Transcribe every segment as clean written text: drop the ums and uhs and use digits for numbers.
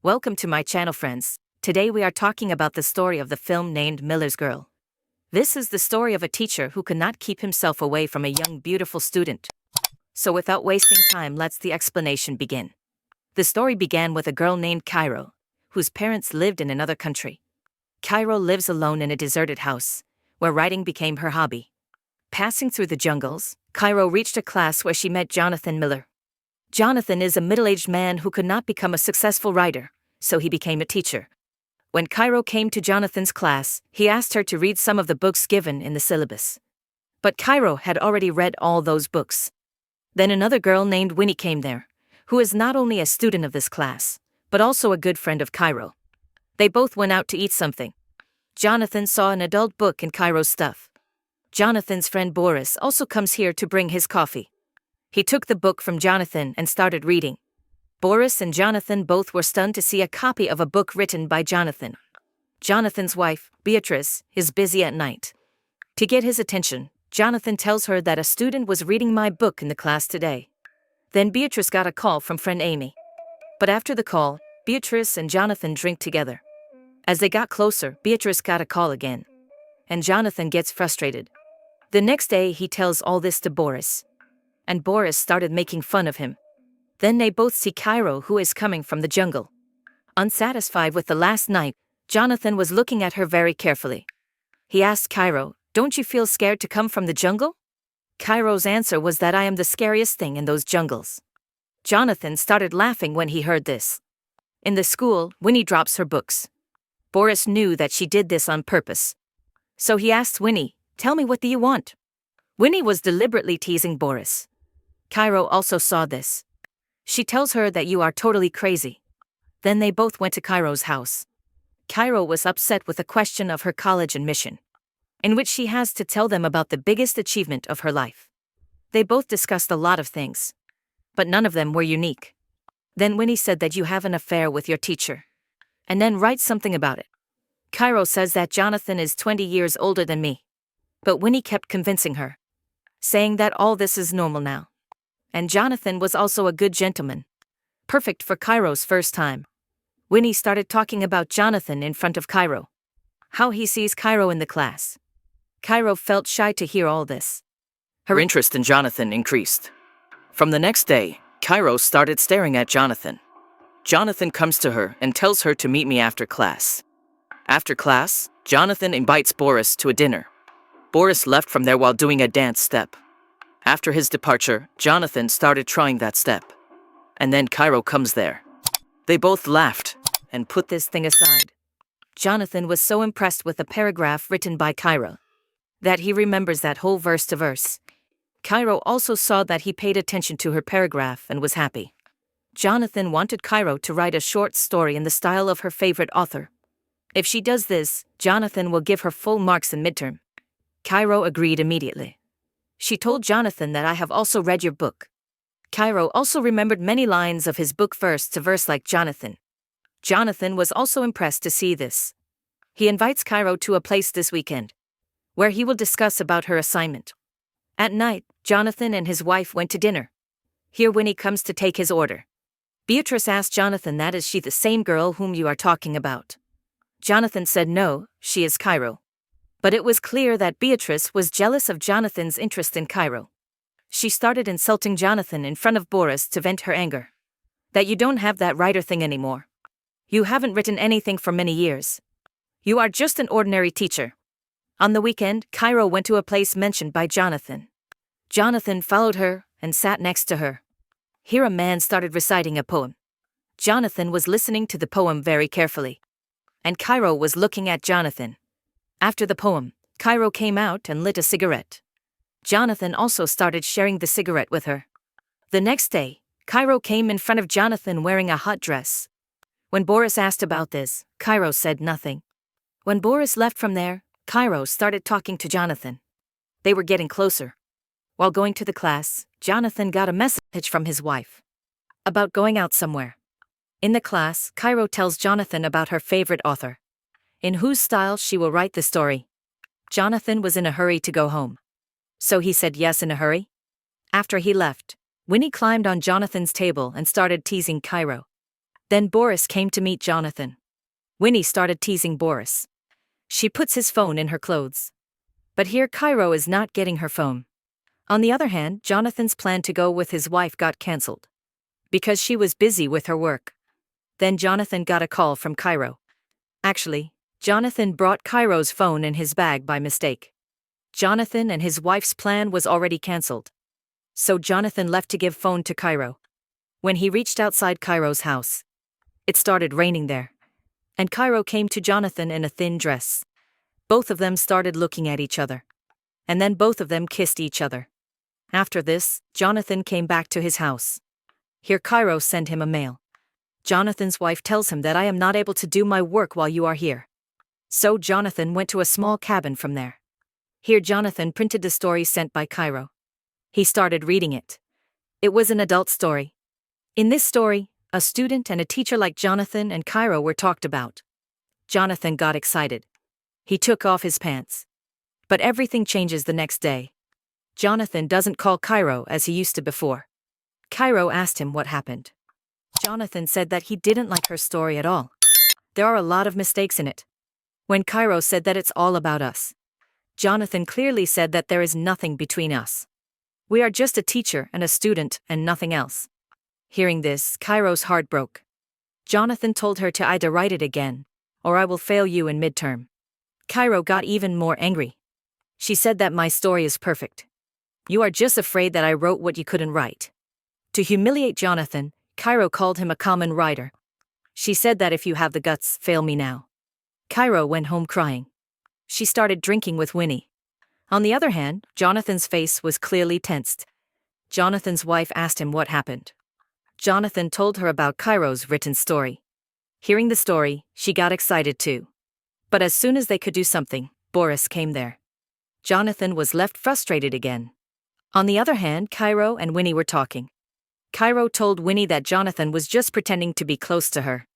Welcome to my channel, friends. Today we are talking about the story of the film named Miller's Girl. This is the story of a teacher who could not keep himself away from a young, beautiful student. So without wasting time, let's the explanation begin. The story began with a girl named Cairo, whose parents lived in another country. Cairo lives alone in a deserted house, where writing became her hobby. Passing through the jungles, Cairo reached a class where she met Jonathan Miller. Jonathan is a middle-aged man who could not become a successful writer, so he became a teacher. When Cairo came to Jonathan's class, he asked her to read some of the books given in the syllabus. But Cairo had already read all those books. Then another girl named Winnie came there, who is not only a student of this class, but also a good friend of Cairo. They both went out to eat something. Jonathan saw an adult book in Cairo's stuff. Jonathan's friend Boris also comes here to bring his coffee. He took the book from Jonathan and started reading. Boris and Jonathan both were stunned to see a copy of a book written by Jonathan. Jonathan's wife, Beatrice, is busy at night. To get his attention, Jonathan tells her that a student was reading my book in the class today. Then Beatrice got a call from friend Amy. But after the call, Beatrice and Jonathan drink together. As they got closer, Beatrice got a call again. And Jonathan gets frustrated. The next day he tells all this to Boris. And Boris started making fun of him. Then they both see Cairo, who is coming from the jungle. Unsatisfied with the last night, Jonathan was looking at her very carefully. He asked Cairo, "Don't you feel scared to come from the jungle?" Cairo's answer was that I am the scariest thing in those jungles. Jonathan started laughing when he heard this. In the school, Winnie drops her books. Boris knew that she did this on purpose. So he asked Winnie, "Tell me, what do you want?" Winnie was deliberately teasing Boris. Cairo also saw this. She tells her that you are totally crazy. Then they both went to Cairo's house. Cairo was upset with the question of her college admission, in which she has to tell them about the biggest achievement of her life. They both discussed a lot of things, but none of them were unique. Then Winnie said that you have an affair with your teacher, and then write something about it. Cairo says that Jonathan is 20 years older than me, but Winnie kept convincing her, saying that all this is normal now. And Jonathan was also a good gentleman. Perfect for Cairo's first time. Winnie started talking about Jonathan in front of Cairo. How he sees Cairo in the class. Cairo felt shy to hear all this. Her interest in Jonathan increased. From the next day, Cairo started staring at Jonathan. Jonathan comes to her and tells her to meet me after class. After class, Jonathan invites Boris to a dinner. Boris left from there while doing a dance step. After his departure, Jonathan started trying that step. And then Cairo comes there. They both laughed and put this thing aside. Jonathan was so impressed with the paragraph written by Cairo that he remembers that whole verse to verse. Cairo also saw that he paid attention to her paragraph and was happy. Jonathan wanted Cairo to write a short story in the style of her favorite author. If she does this, Jonathan will give her full marks in midterm. Cairo agreed immediately. She told Jonathan that I have also read your book. Cairo also remembered many lines of his book verse to verse like Jonathan. Jonathan was also impressed to see this. He invites Cairo to a place this weekend, where he will discuss about her assignment. At night, Jonathan and his wife went to dinner. Here Winnie comes to take his order. Beatrice asked Jonathan, that is she the same girl whom you are talking about? Jonathan said no, she is Cairo. But it was clear that Beatrice was jealous of Jonathan's interest in Cairo. She started insulting Jonathan in front of Boris to vent her anger. That you don't have that writer thing anymore. You haven't written anything for many years. You are just an ordinary teacher. On the weekend, Cairo went to a place mentioned by Jonathan. Jonathan followed her and sat next to her. Here a man started reciting a poem. Jonathan was listening to the poem very carefully. And Cairo was looking at Jonathan. After the poem, Cairo came out and lit a cigarette. Jonathan also started sharing the cigarette with her. The next day, Cairo came in front of Jonathan wearing a hot dress. When Boris asked about this, Cairo said nothing. When Boris left from there, Cairo started talking to Jonathan. They were getting closer. While going to the class, Jonathan got a message from his wife about going out somewhere. In the class, Cairo tells Jonathan about her favorite author, in whose style she will write the story. Jonathan was in a hurry to go home. So he said yes in a hurry. After he left, Winnie climbed on Jonathan's table and started teasing Cairo. Then Boris came to meet Jonathan. Winnie started teasing Boris. She puts his phone in her clothes. But here Cairo is not getting her phone. On the other hand, Jonathan's plan to go with his wife got cancelled. Because she was busy with her work. Then Jonathan got a call from Cairo. Actually, Jonathan brought Cairo's phone in his bag by mistake. Jonathan and his wife's plan was already cancelled. So Jonathan left to give phone to Cairo. When he reached outside Cairo's house, it started raining there. And Cairo came to Jonathan in a thin dress. Both of them started looking at each other. And then both of them kissed each other. After this, Jonathan came back to his house. Here Cairo sent him a mail. Jonathan's wife tells him that I am not able to do my work while you are here. So Jonathan went to a small cabin from there. Here Jonathan printed the story sent by Cairo. He started reading it. It was an adult story. In this story, a student and a teacher like Jonathan and Cairo were talked about. Jonathan got excited. He took off his pants. But everything changes the next day. Jonathan doesn't call Cairo as he used to before. Cairo asked him what happened. Jonathan said that he didn't like her story at all. There are a lot of mistakes in it. When Cairo said that it's all about us, Jonathan clearly said that there is nothing between us. We are just a teacher and a student and nothing else. Hearing this, Cairo's heart broke. Jonathan told her to either write it again, or I will fail you in midterm. Cairo got even more angry. She said that my story is perfect. You are just afraid that I wrote what you couldn't write. To humiliate Jonathan, Cairo called him a common writer. She said that if you have the guts, fail me now. Cairo went home crying. She started drinking with Winnie. On the other hand, Jonathan's face was clearly tensed. Jonathan's wife asked him what happened. Jonathan told her about Cairo's written story. Hearing the story, she got excited too. But as soon as they could do something, Boris came there. Jonathan was left frustrated again. On the other hand, Cairo and Winnie were talking. Cairo told Winnie that Jonathan was just pretending to be close to her.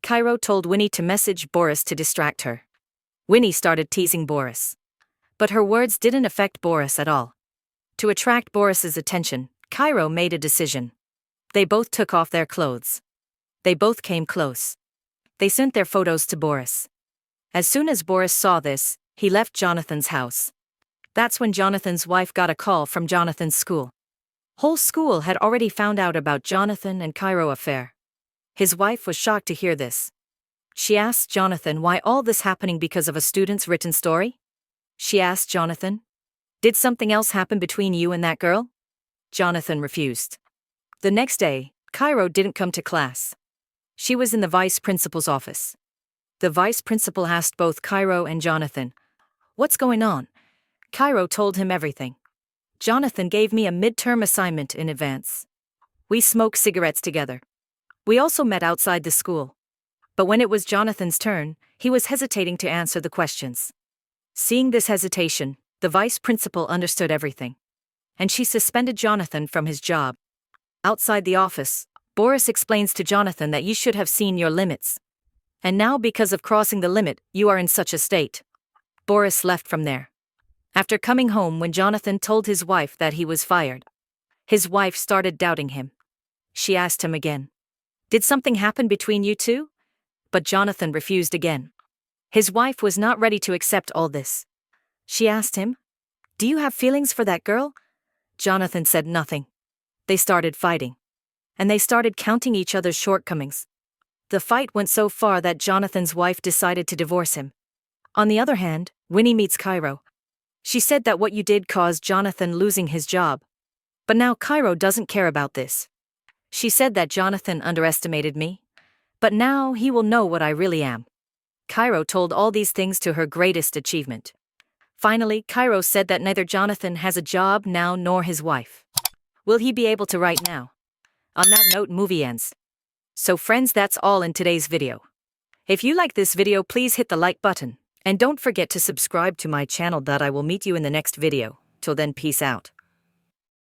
Cairo told Winnie to message Boris to distract her. Winnie started teasing Boris. But her words didn't affect Boris at all. To attract Boris's attention, Cairo made a decision. They both took off their clothes. They both came close. They sent their photos to Boris. As soon as Boris saw this, he left Jonathan's house. That's when Jonathan's wife got a call from Jonathan's school. Whole school had already found out about Jonathan and Cairo affair. His wife was shocked to hear this. She asked Jonathan why all this happening because of a student's written story. She asked Jonathan, "Did something else happen between you and that girl?" Jonathan refused. The next day, Cairo didn't come to class. She was in the vice principal's office. The vice principal asked both Cairo and Jonathan, "What's going on?" Cairo told him everything. Jonathan gave me a midterm assignment in advance. We smoked cigarettes together. We also met outside the school. But when it was Jonathan's turn, he was hesitating to answer the questions. Seeing this hesitation, the vice principal understood everything. And she suspended Jonathan from his job. Outside the office, Boris explains to Jonathan that you should have seen your limits. And now because of crossing the limit, you are in such a state. Boris left from there. After coming home when Jonathan told his wife that he was fired, his wife started doubting him. She asked him again, "Did something happen between you two?" But Jonathan refused again. His wife was not ready to accept all this. She asked him, "Do you have feelings for that girl?" Jonathan said nothing. They started fighting. And they started counting each other's shortcomings. The fight went so far that Jonathan's wife decided to divorce him. On the other hand, Winnie meets Cairo. She said that what you did caused Jonathan losing his job. But now Cairo doesn't care about this. She said that Jonathan underestimated me. But now he will know what I really am. Cairo told all these things to her greatest achievement. Finally, Cairo said that neither Jonathan has a job now nor his wife. Will he be able to write now? On that note, movie ends. So friends, that's all in today's video. If you like this video, please hit the like button. And don't forget to subscribe to my channel. I will meet you in the next video. Till then, peace out.